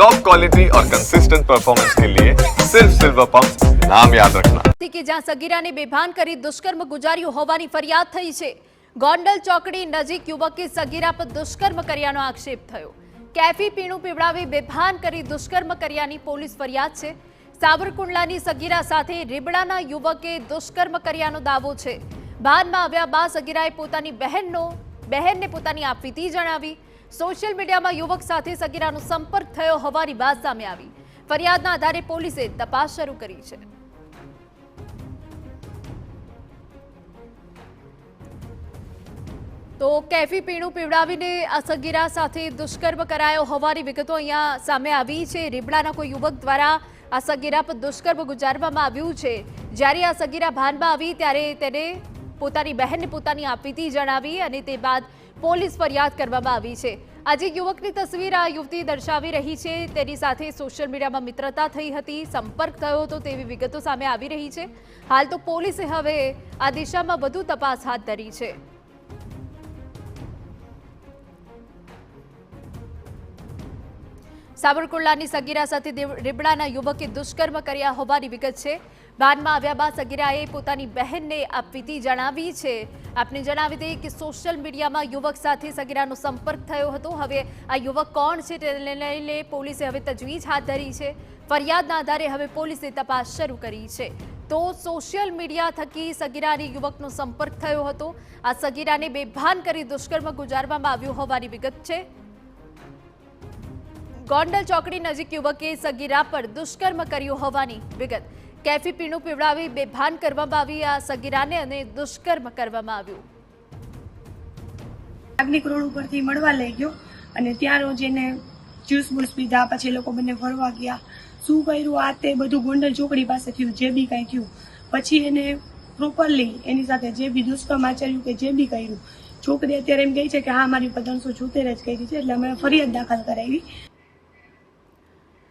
Top quality और consistent performance के लिए सिर्फ सिल्वर पंप नाम याद रखना। કે જ્યાં સગીરાને બેભાન કરી દુષ્કર્મ ગુજાર્યું હોવાની ફરિયાદ થઈ છે। ગોંડલ ચોકડી નજીક યુવકે સગીરા પર દુષ્કર્મ કર્યાનો આક્ષેપ થયો। કેફી પીણું પીવડાવી બેભાન કરી દુષ્કર્મ કર્યાની પોલીસ ફરિયાદ છે। સાવરકુંડલાની સગીરા સાથે રીબડાના યુવકે દુષ્કર્મ કર્યાનો દાવો છે। ભાનમાં આવ્યા બાદ સગીરાએ પોતાની બહેનને પોતાની આપવીતી જણાવી। સોશિયલ મીડિયામાં યુવક સાથે સગીરાનો સંપર્ક થયો હોવાની વાત સામે આવી। ફરિયાદના આધારે પોલીસે તપાસ શરૂ કરી છે। તો કેફી પીણું પીવડાવીને આ સગીરા સાથે દુષ્કર્મ કરાયો હોવાની વિગતો અહીંયા સામે આવી છે। રીબડાના કોઈ યુવક દ્વારા આ સગીરા પર દુષ્કર્મ ગુજારવામાં આવ્યું છે। જ્યારે આ સગીરા ભાનમાં આવી ત્યારે તેને પોતાની બહેનને પોતાની આપવીતી જણાવી અને તે બાદ પોલીસ ફરિયાદ કરવામાં આવી છે। આજે યુવકની તસવીર આ યુવતી દર્શાવી રહી છે। તેની સાથે સોશિયલ મીડિયામાં મિત્રતા થઈ હતી, સંપર્ક થયો હતો તેવી વિગતો સામે આવી રહી છે। હાલ તો પોલીસે હવે આ દિશામાં વધુ તપાસ હાથ ધરી છે। સાવરકુંડલાની સગીરા સાથે રીબડાના યુવકે દુષ્કર્મ કર્યા હોવાની વિગત છે। ભાનમાં આવ્યા બાદ સગીરાએ પોતાની બહેનને આપવીતી જણાવી છે। આપને જણાવી દઈએ કે સોશિયલ મીડિયામાં યુવક સાથે સગીરાનો સંપર્ક થયો હતો। હવે આ યુવક કોણ છે તેને લઈને પોલીસે હવે તજવીજ હાથ ધરી છે। ફરિયાદના આધારે હવે પોલીસે તપાસ શરૂ કરી છે। તો સોશિયલ મીડિયા થકી સગીરાની યુવકનો સંપર્ક થયો હતો। આ સગીરાને બેભાન કરી દુષ્કર્મ ગુજારવામાં આવ્યું હોવાની વિગત છે। ગોંડલ ચોકડી નજીક યુવકે સગીરા પર દુષ્કર્મ કર્યું હોવાની વિગત। કેફી પીણું પીવડાવી બેભાન કરવામાં આવી આ સગીરાને અને દુષ્કર્મ કરવામાં આવ્યું। આગની રોડ ઉપરથી મળવા લઈ ગયો અને ત્યાં રોજ એને જ્યુસ બુસ પીધા, પછી લોકો બંને ફરવા ગયા। શું કર્યું આ તે બધું ગોંડલ ચોકડી પાસે થયું, જે બી કંઈ થયું પછી એને પ્રોપરલી એની સાથે જે બી દુષ્કર્મ આચર્યું કે જે બી કર્યું, છોકરી અત્યારે એમ કહે છે કે હા મારી ઉપર 374 જ કરી છે, એટલે અમે ફરિયાદ દાખલ કરાવી।